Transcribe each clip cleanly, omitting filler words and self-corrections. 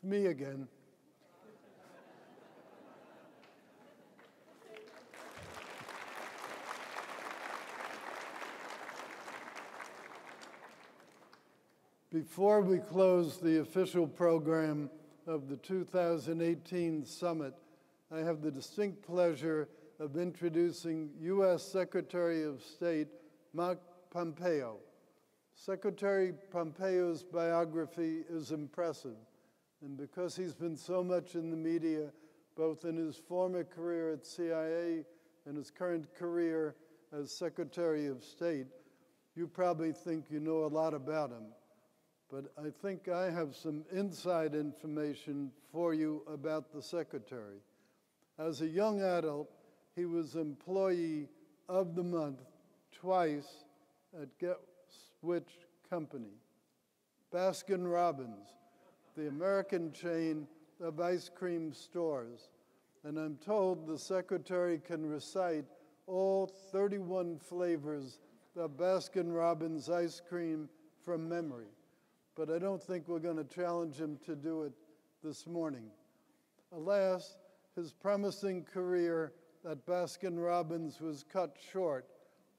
It's me again. Before we close the official program of the 2018 summit, I have the distinct pleasure of introducing U.S. Secretary of State Mike Pompeo. Secretary Pompeo's biography is impressive, and because he's been so much in the media, both in his former career at CIA and his current career as Secretary of State, you probably think you know a lot about him. But I think I have some inside information for you about the Secretary. As a young adult, he was Employee of the Month twice at Switch Company. Baskin-Robbins, the American chain of ice cream stores. And I'm told the Secretary can recite all 31 flavors of Baskin-Robbins ice cream from memory. But I don't think we're going to challenge him to do it this morning. Alas, his promising career at Baskin-Robbins was cut short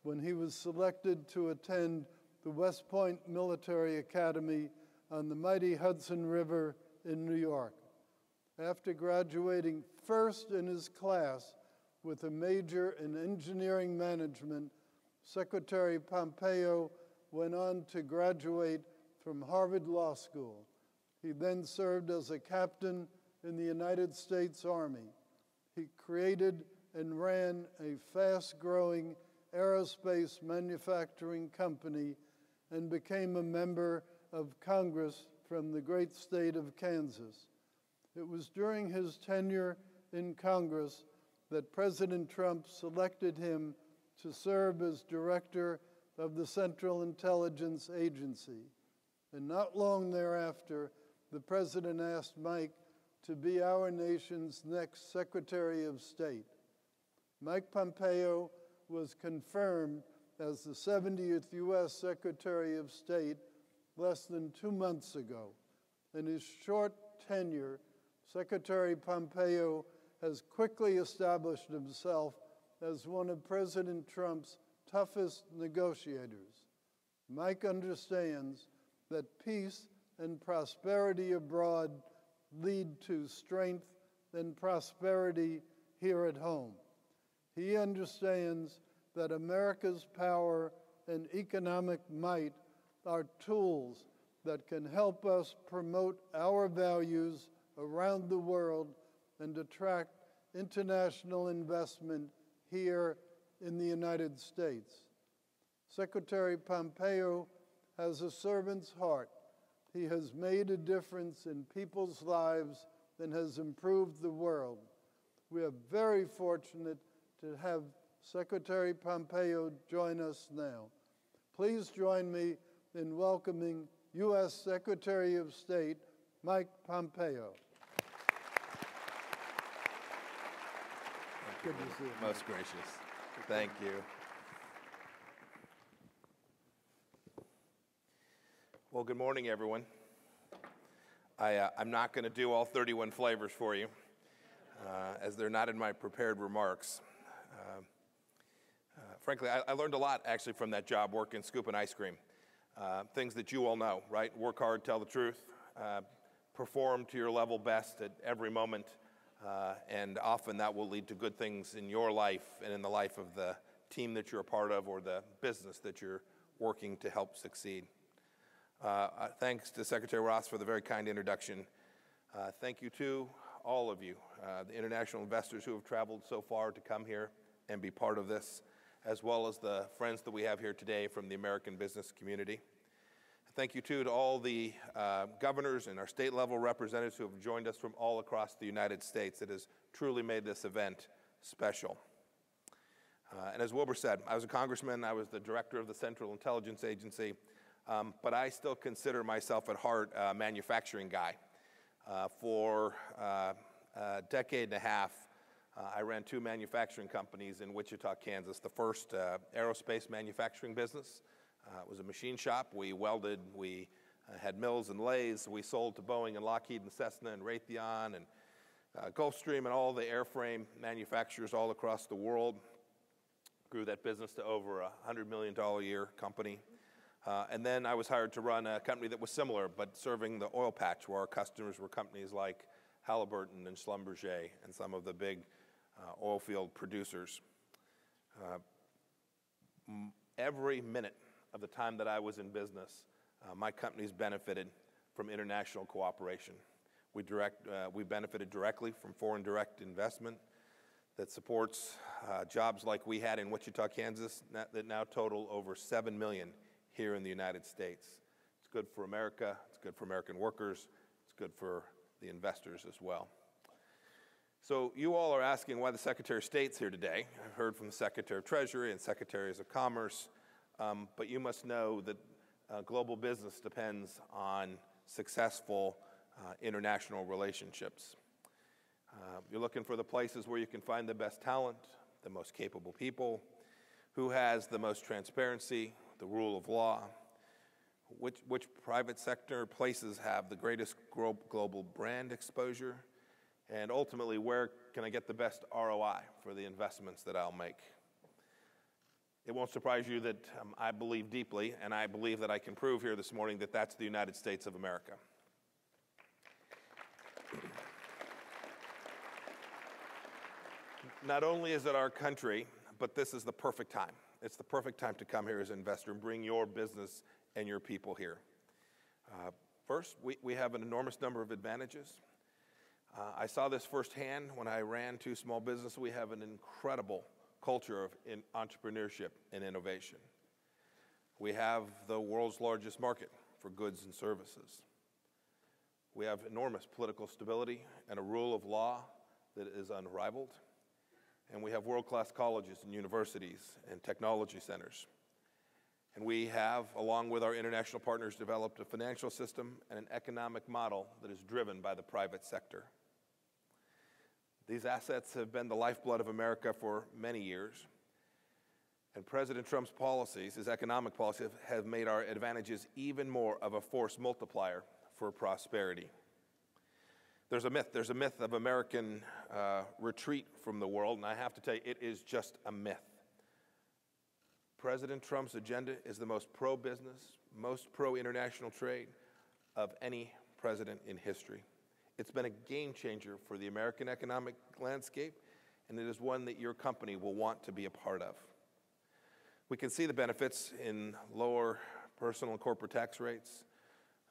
when he was selected to attend the West Point Military Academy on the mighty Hudson River in New York. After graduating first in his class with a major in engineering management, Secretary Pompeo went on to graduate from Harvard Law School. He then served as a captain in the United States Army. He created and ran a fast-growing aerospace manufacturing company and became a member of Congress from the great state of Kansas. It was during his tenure in Congress that President Trump selected him to serve as director of the Central Intelligence Agency. And not long thereafter, the president asked Mike to be our nation's next Secretary of State. Mike Pompeo was confirmed as the 70th U.S. Secretary of State less than 2 months ago. In his short tenure, Secretary Pompeo has quickly established himself as one of President Trump's toughest negotiators. Mike understands that peace and prosperity abroad lead to strength and prosperity here at home. He understands that America's power and economic might are tools that can help us promote our values around the world and attract international investment here in the United States. Secretary Pompeo has a servant's heart. He has made a difference in people's lives and has improved the world. We are very fortunate to have Secretary Pompeo join us now. Please join me in welcoming U.S. Secretary of State Mike Pompeo. Good to see you. Most gracious. Thank you. Well, good morning, everyone. I'm not going to do all 31 flavors for you, as they're not in my prepared remarks. Frankly, I learned a lot, actually, from that job working scooping ice cream. Things that you all know, right? Work hard, tell the truth, perform to your level best at every moment, and often that will lead to good things in your life and in the life of the team that you're a part of or the business that you're working to help succeed. Thanks to Secretary Ross for the very kind introduction. Thank you to all of you, the international investors who have traveled so far to come here and be part of this, as well as the friends that we have here today from the American business community. Thank you, too, to all the governors and our state-level representatives who have joined us from all across the United States. It has truly made this event special. And as Wilbur said, I was a congressman. I was the director of the Central Intelligence Agency. But I still consider myself at heart a manufacturing guy. For a decade and a half, I ran 2 manufacturing companies in Wichita, Kansas. The first aerospace manufacturing business was a machine shop. We welded, we had mills and lathes. We sold to Boeing and Lockheed and Cessna and Raytheon and Gulfstream and all the airframe manufacturers all across the world. Grew that business to over $100 million a year company. And then I was hired to run a company that was similar, but serving the oil patch, where our customers were companies like Halliburton and Schlumberger and some of the big oil field producers. Every minute of the time that I was in business, my companies benefited from international cooperation. We benefited directly from foreign direct investment that supports jobs like we had in Wichita, Kansas, that now total over 7 million here in the United States. It's good for America, it's good for American workers, it's good for the investors as well. So you all are asking why the Secretary of State's here today. I've heard from the Secretary of Treasury and Secretaries of Commerce, but you must know that global business depends on successful international relationships. You're looking for the places where you can find the best talent, the most capable people, who has the most transparency, the rule of law, which private sector places have the greatest global brand exposure, and ultimately, where can I get the best ROI for the investments that I'll make? It won't surprise you that I believe deeply, and I believe that I can prove here this morning that that's the United States of America. Not only is it our country, but this is the perfect time. It's the perfect time to come here as an investor and bring your business and your people here. First, we have an enormous number of advantages. I saw this firsthand when I ran 2 small businesses. We have an incredible culture of entrepreneurship and innovation. We have the world's largest market for goods and services. We have enormous political stability and a rule of law that is unrivaled. And we have world-class colleges and universities and technology centers. And we have, along with our international partners, developed a financial system and an economic model that is driven by the private sector. These assets have been the lifeblood of America for many years. And President Trump's policies, his economic policies, have made our advantages even more of a force multiplier for prosperity. There's a myth of American retreat from the world, and I have to tell you, it is just a myth. President Trump's agenda is the most pro-business, most pro-international trade of any president in history. It's been a game changer for the American economic landscape, and it is one that your company will want to be a part of. We can see the benefits in lower personal and corporate tax rates,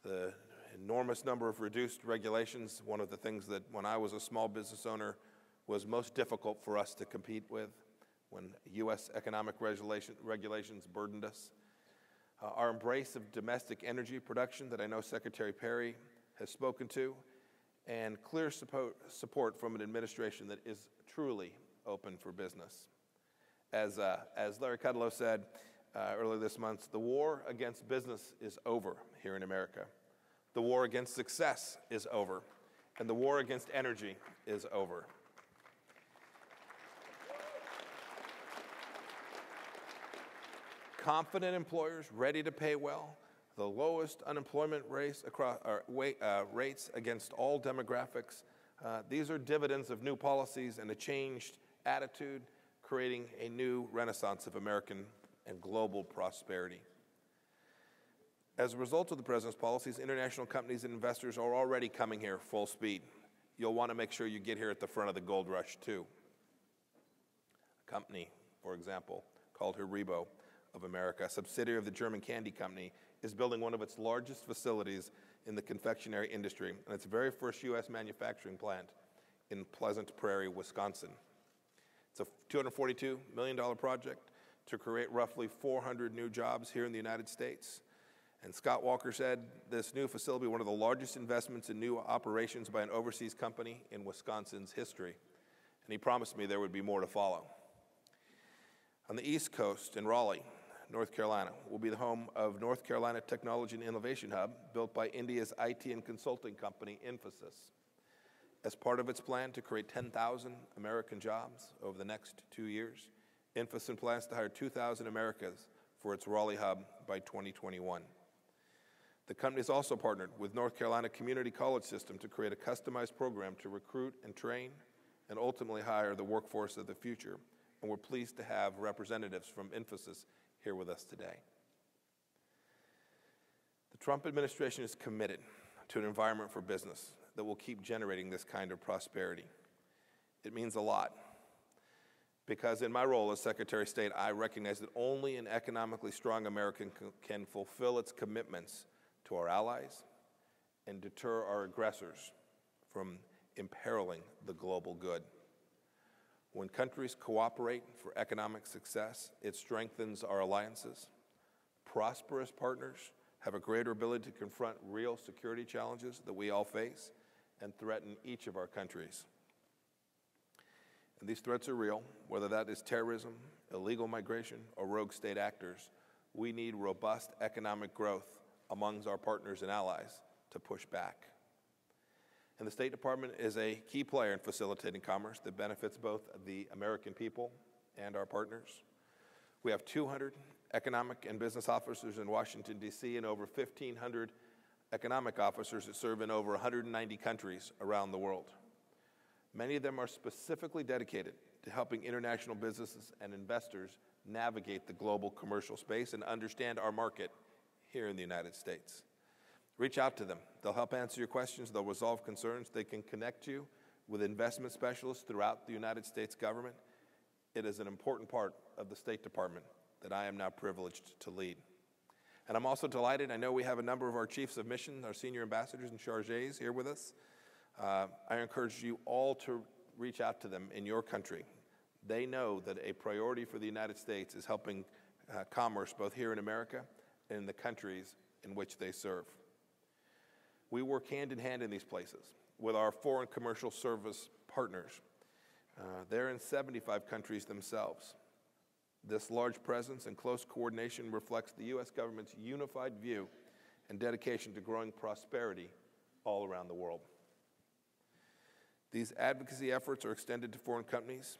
the enormous number of reduced regulations. One of the things that when I was a small business owner was most difficult for us to compete with when U.S. economic regulations burdened us. Our embrace of domestic energy production that I know Secretary Perry has spoken to, and clear support from an administration that is truly open for business. As Larry Kudlow said earlier this month, the war against business is over here in America. The war against success is over, and the war against energy is over. Confident employers ready to pay well, the lowest unemployment rates against all demographics. These are dividends of new policies and a changed attitude, creating a new renaissance of American and global prosperity. As a result of the President's policies, international companies and investors are already coming here full speed. You'll want to make sure you get here at the front of the gold rush, too. A company, for example, called Haribo of America, a subsidiary of the German candy company, is building one of its largest facilities in the confectionery industry, and its very first U.S. manufacturing plant in Pleasant Prairie, Wisconsin. It's a $242 million project to create roughly 400 new jobs here in the United States. And Scott Walker said this new facility will be one of the largest investments in new operations by an overseas company in Wisconsin's history. And he promised me there would be more to follow. On the East Coast in Raleigh, North Carolina, will be the home of North Carolina Technology and Innovation Hub, built by India's IT and consulting company, Infosys. As part of its plan to create 10,000 American jobs over the next 2 years, Infosys plans to hire 2,000 Americans for its Raleigh hub by 2021. The company has also partnered with North Carolina Community College System to create a customized program to recruit and train and ultimately hire the workforce of the future. And we're pleased to have representatives from Infosys here with us today. The Trump administration is committed to an environment for business that will keep generating this kind of prosperity. It means a lot, because in my role as Secretary of State, I recognize that only an economically strong America can fulfill its commitments to our allies and deter our aggressors from imperiling the global good. When countries cooperate for economic success, it strengthens our alliances. Prosperous partners have a greater ability to confront real security challenges that we all face and threaten each of our countries. And these threats are real, whether that is terrorism, illegal migration, or rogue state actors. We need robust economic growth amongst our partners and allies to push back. And the State Department is a key player in facilitating commerce that benefits both the American people and our partners. We have 200 economic and business officers in Washington, D.C., and over 1,500 economic officers that serve in over 190 countries around the world. Many of them are specifically dedicated to helping international businesses and investors navigate the global commercial space and understand our market here in the United States. Reach out to them. They'll help answer your questions. They'll resolve concerns. They can connect you with investment specialists throughout the United States government. It is an important part of the State Department that I am now privileged to lead. And I'm also delighted. I know we have a number of our chiefs of mission, our senior ambassadors and chargés here with us. I encourage you all to reach out to them in your country. They know that a priority for the United States is helping commerce both here in America and in the countries in which they serve. We work hand in hand in these places with our foreign commercial service partners. They're in 75 countries themselves. This large presence and close coordination reflects the U.S. government's unified view and dedication to growing prosperity all around the world. These advocacy efforts are extended to foreign companies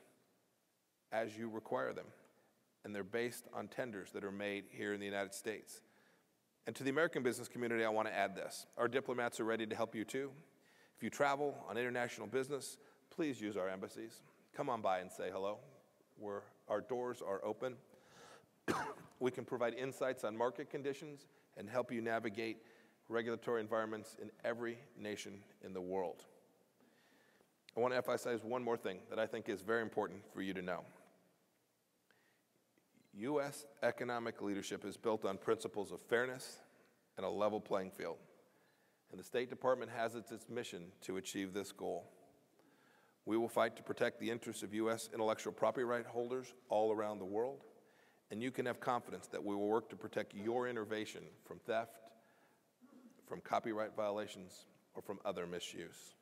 as you require them, and they're based on tenders that are made here in the United States. And to the American business community, I want to add this. Our diplomats are ready to help you too. If you travel on international business, please use our embassies. Come on by and say hello. Our doors are open. We can provide insights on market conditions and help you navigate regulatory environments in every nation in the world. I want to emphasize one more thing that I think is very important for you to know. U.S. economic leadership is built on principles of fairness and a level playing field. And the State Department has its mission to achieve this goal. We will fight to protect the interests of U.S. intellectual property right holders all around the world. And you can have confidence that we will work to protect your innovation from theft, from copyright violations, or from other misuse.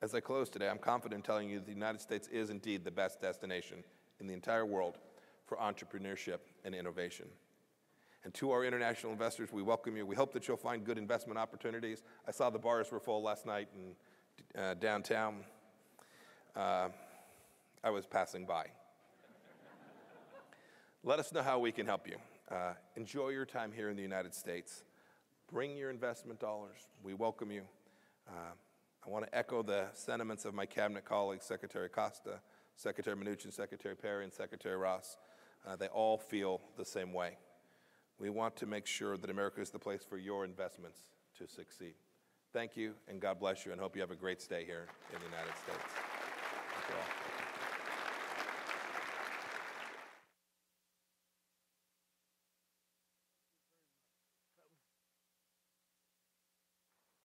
As I close today, I'm confident in telling you that the United States is indeed the best destination in the entire world for entrepreneurship and innovation. And to our international investors, we welcome you. We hope that you'll find good investment opportunities. I saw the bars were full last night in downtown. I was passing by. Let us know how we can help you. Enjoy your time here in the United States. Bring your investment dollars. We welcome you. I want to echo the sentiments of my cabinet colleagues, Secretary Costa, Secretary Mnuchin, Secretary Perry, and Secretary Ross. They all feel the same way. We want to make sure that America is the place for your investments to succeed. Thank you, and God bless you, and hope you have a great stay here in the United States. Thank you all.